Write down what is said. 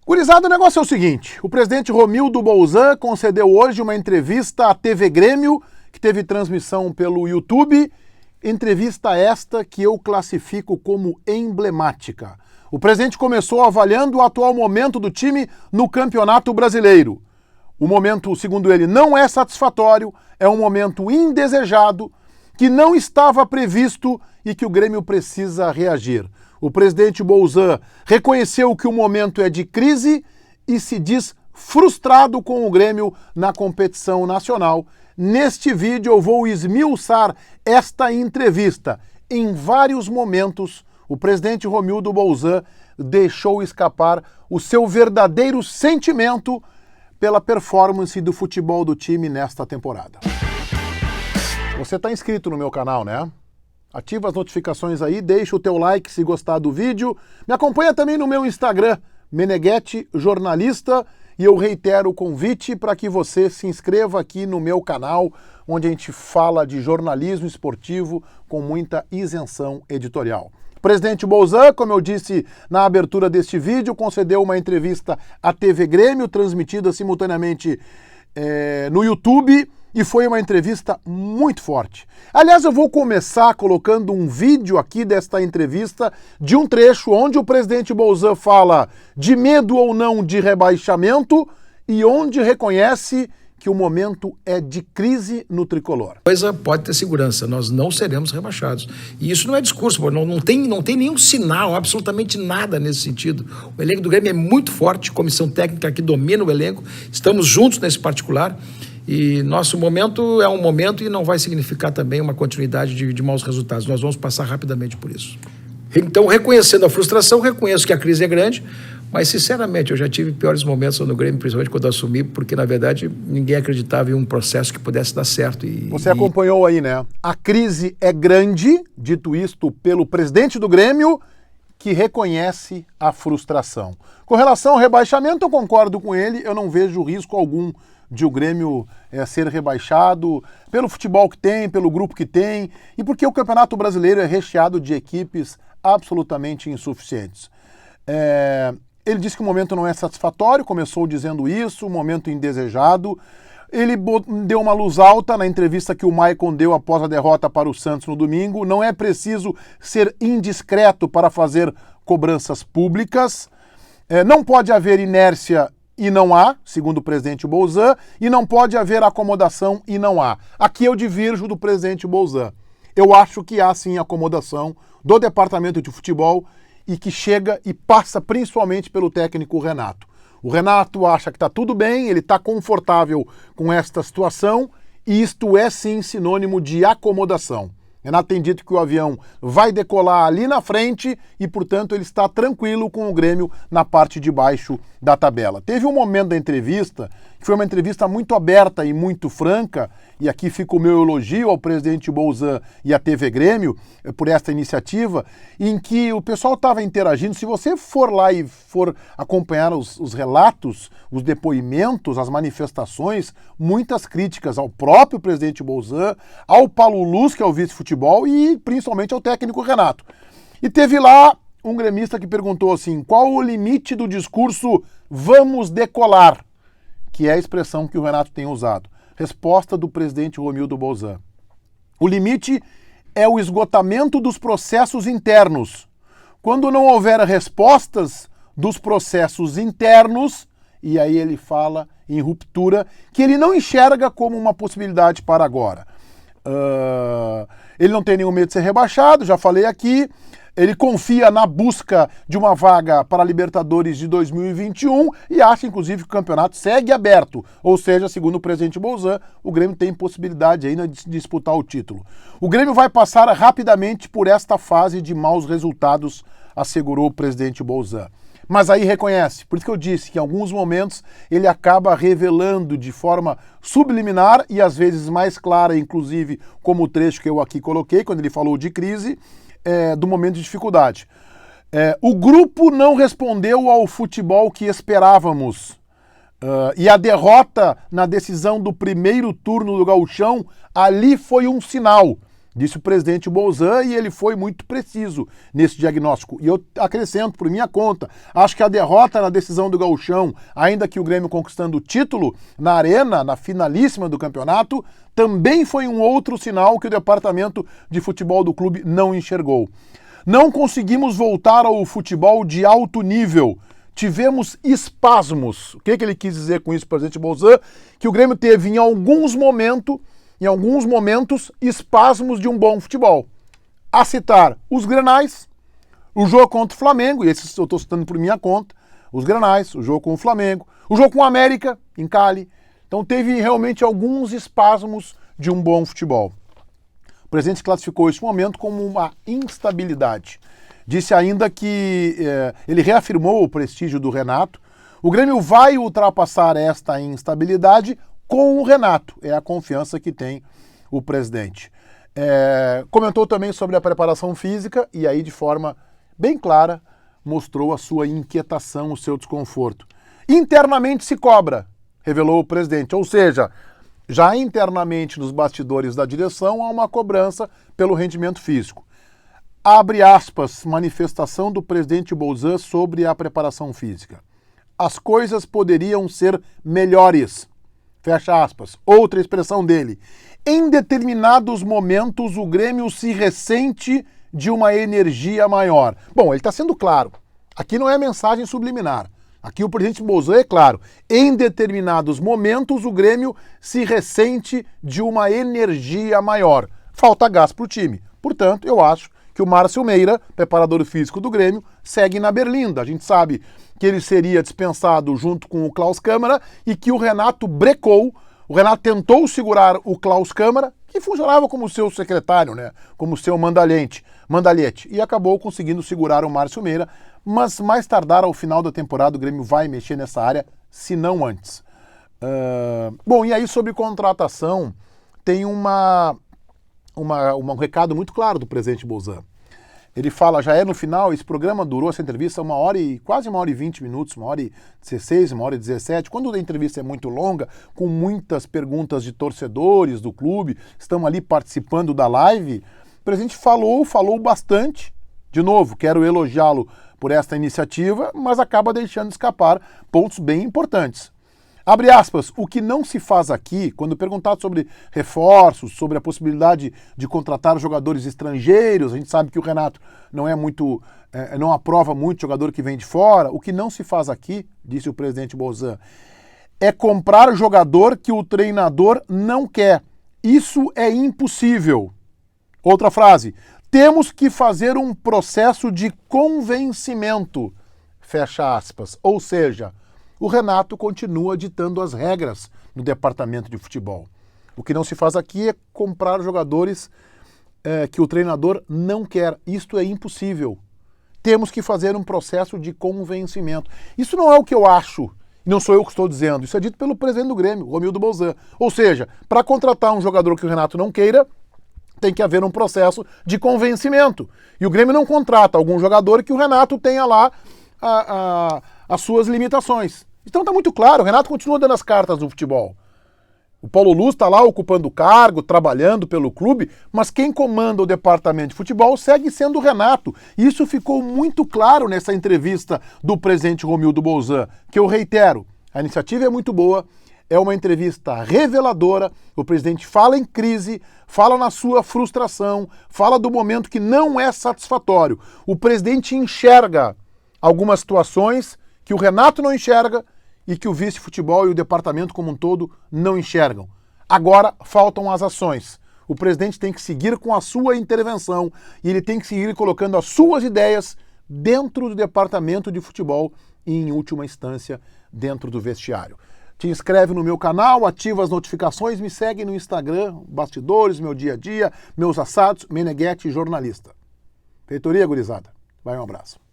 Gurizada, o negócio é o seguinte, o presidente Romildo Bolzan concedeu hoje uma entrevista à TV Grêmio, que teve transmissão pelo YouTube, entrevista esta que eu classifico como emblemática. O presidente começou avaliando o atual momento do time no Campeonato Brasileiro. O momento, segundo ele, não é satisfatório, é um momento indesejado, que não estava previsto e que o Grêmio precisa reagir. O presidente Bolzan reconheceu que o momento é de crise e se diz frustrado com o Grêmio na competição nacional. Neste vídeo eu vou esmiuçar esta entrevista. Em vários momentos, o presidente Romildo Bolzan deixou escapar o seu verdadeiro sentimento pela performance do futebol do time nesta temporada. Você está inscrito no meu canal, né? Ativa as notificações aí, deixa o teu like se gostar do vídeo. Me acompanha também no meu Instagram, Meneghetti Jornalista, e eu reitero o convite para que você se inscreva aqui no meu canal, onde a gente fala de jornalismo esportivo com muita isenção editorial. O presidente Bolzan, como eu disse na abertura deste vídeo, concedeu uma entrevista à TV Grêmio, transmitida simultaneamente no YouTube, e foi uma entrevista muito forte. Aliás, eu vou começar colocando um vídeo aqui desta entrevista de um trecho onde o presidente Bolzan fala de medo ou não de rebaixamento e onde reconhece que o momento é de crise no tricolor. Coisa pode ter segurança, nós não seremos rebaixados. E isso não é discurso, não tem nenhum sinal, absolutamente nada nesse sentido. O elenco do Grêmio é muito forte, comissão técnica que domina o elenco, estamos juntos nesse particular. E nosso momento é um momento e não vai significar também uma continuidade de maus resultados. Nós vamos passar rapidamente por isso. Então, reconhecendo a frustração, reconheço que a crise é grande, mas, sinceramente, eu já tive piores momentos no Grêmio, principalmente quando assumi, porque, na verdade, ninguém acreditava em um processo que pudesse dar certo. Você acompanhou aí, né? A crise é grande, dito isto pelo presidente do Grêmio, que reconhece a frustração. Com relação ao rebaixamento, eu concordo com ele, eu não vejo risco algum de o Grêmio ser rebaixado pelo futebol que tem, pelo grupo que tem, e porque o Campeonato Brasileiro é recheado de equipes absolutamente insuficientes. Ele disse que o momento não é satisfatório, começou dizendo isso, um momento indesejado. Ele deu uma luz alta na entrevista que o Maicon deu após a derrota para o Santos no domingo. Não é preciso ser indiscreto para fazer cobranças públicas. Não pode haver inércia e não há, segundo o presidente Bolzan, e não pode haver acomodação e não há. Aqui eu divirjo do presidente Bolzan. Eu acho que há sim acomodação do departamento de futebol e que chega e passa principalmente pelo técnico Renato. O Renato acha que está tudo bem, ele está confortável com esta situação e isto é sim sinônimo de acomodação. Renato tem dito que o avião vai decolar ali na frente e, portanto, ele está tranquilo com o Grêmio na parte de baixo da tabela. Teve um momento da entrevista, que foi uma entrevista muito aberta e muito franca, e aqui fica o meu elogio ao presidente Bolzan e à TV Grêmio por esta iniciativa, em que o pessoal estava interagindo. Se você for lá e for acompanhar os relatos, os depoimentos, as manifestações, muitas críticas ao próprio presidente Bolzan, ao Paulo Luz, que é o vice-futebol, e principalmente ao técnico Renato. E teve lá um gremista que perguntou assim, qual o limite do discurso "vamos decolar", que é a expressão que o Renato tem usado. Resposta do presidente Romildo Bolzan. O limite é o esgotamento dos processos internos. Quando não houver respostas dos processos internos, e aí ele fala em ruptura, que ele não enxerga como uma possibilidade para agora. Ele não tem nenhum medo de ser rebaixado, já falei aqui. Ele confia na busca de uma vaga para a Libertadores de 2021 e acha, inclusive, que o campeonato segue aberto. Ou seja, segundo o presidente Bolzan, o Grêmio tem possibilidade ainda de disputar o título. O Grêmio vai passar rapidamente por esta fase de maus resultados, assegurou o presidente Bolzan. Mas aí reconhece, por isso que eu disse que em alguns momentos ele acaba revelando de forma subliminar e às vezes mais clara, inclusive como o trecho que eu aqui coloquei, quando ele falou de crise, do momento de dificuldade. O grupo não respondeu ao futebol que esperávamos. E a derrota na decisão do primeiro turno do Gauchão, ali foi um sinal disse o presidente Bolzan, e ele foi muito preciso nesse diagnóstico. E eu acrescento, por minha conta, acho que a derrota na decisão do Gauchão, ainda que o Grêmio conquistando o título na Arena, na finalíssima do campeonato, também foi um outro sinal que o departamento de futebol do clube não enxergou. Não conseguimos voltar ao futebol de alto nível. Tivemos espasmos. O que ele quis dizer com isso, presidente Bolzan? Que o Grêmio teve em alguns momentos, espasmos de um bom futebol. A citar os Grenais, o jogo contra o Flamengo, e esses eu estou citando por minha conta, os Grenais, o jogo com o Flamengo, o jogo com o América, em Cali. Então teve realmente alguns espasmos de um bom futebol. O presidente classificou esse momento como uma instabilidade. Disse ainda que ele reafirmou o prestígio do Renato. O Grêmio vai ultrapassar esta instabilidade com o Renato. É a confiança que tem o presidente. Comentou também sobre a preparação física e aí de forma bem clara mostrou a sua inquietação, o seu desconforto. Internamente se cobra, revelou o presidente. Ou seja, já internamente nos bastidores da direção há uma cobrança pelo rendimento físico. Abre aspas, manifestação do presidente Bolzan sobre a preparação física. As coisas poderiam ser melhores. Fecha aspas. Outra expressão dele. Em determinados momentos o Grêmio se ressente de uma energia maior. Bom, ele está sendo claro. Aqui não é mensagem subliminar. Aqui o presidente Bolzan é claro. Em determinados momentos o Grêmio se ressente de uma energia maior. Falta gás para o time. Portanto, eu acho que o Márcio Meira, preparador físico do Grêmio, segue na berlinda. A gente sabe que ele seria dispensado junto com o Klaus Câmara e que o Renato brecou, o Renato tentou segurar o Klaus Câmara, que funcionava como seu secretário, né? Como seu mandalhete, e acabou conseguindo segurar o Márcio Meira, mas mais tardar ao final da temporada o Grêmio vai mexer nessa área, se não antes. Bom, e aí sobre contratação, tem um recado muito claro do presidente Bolzan. Ele fala, já é no final, esse programa durou, essa entrevista, quase 1h20 minutos, 1h16, 1h17. Quando a entrevista é muito longa, com muitas perguntas de torcedores do clube, estão ali participando da live, o presidente falou bastante. De novo, quero elogiá-lo por esta iniciativa, mas acaba deixando escapar pontos bem importantes. Abre aspas, o que não se faz aqui, quando perguntado sobre reforços, sobre a possibilidade de contratar jogadores estrangeiros, a gente sabe que o Renato não aprova muito jogador que vem de fora, o que não se faz aqui, disse o presidente Bolzan, é comprar jogador que o treinador não quer. Isso é impossível. Outra frase, temos que fazer um processo de convencimento, fecha aspas, ou seja, o Renato continua ditando as regras no departamento de futebol. O que não se faz aqui é comprar jogadores que o treinador não quer. Isto é impossível. Temos que fazer um processo de convencimento. Isso não é o que eu acho, não sou eu que estou dizendo. Isso é dito pelo presidente do Grêmio, Romildo Bolzan. Ou seja, para contratar um jogador que o Renato não queira, tem que haver um processo de convencimento. E o Grêmio não contrata algum jogador que o Renato tenha lá as suas limitações. Então está muito claro, o Renato continua dando as cartas no futebol. O Paulo Luz está lá ocupando o cargo, trabalhando pelo clube, mas quem comanda o departamento de futebol segue sendo o Renato. Isso ficou muito claro nessa entrevista do presidente Romildo Bolzan, que eu reitero, a iniciativa é muito boa, é uma entrevista reveladora, o presidente fala em crise, fala na sua frustração, fala do momento que não é satisfatório. O presidente enxerga algumas situações que o Renato não enxerga e que o vice-futebol e o departamento como um todo não enxergam. Agora faltam as ações. O presidente tem que seguir com a sua intervenção e ele tem que seguir colocando as suas ideias dentro do departamento de futebol e, em última instância, dentro do vestiário. Te inscreve no meu canal, ativa as notificações, me segue no Instagram, bastidores, meu dia a dia, meus assados, Meneghetti Jornalista. Feitoria, gurizada. Vai, um abraço.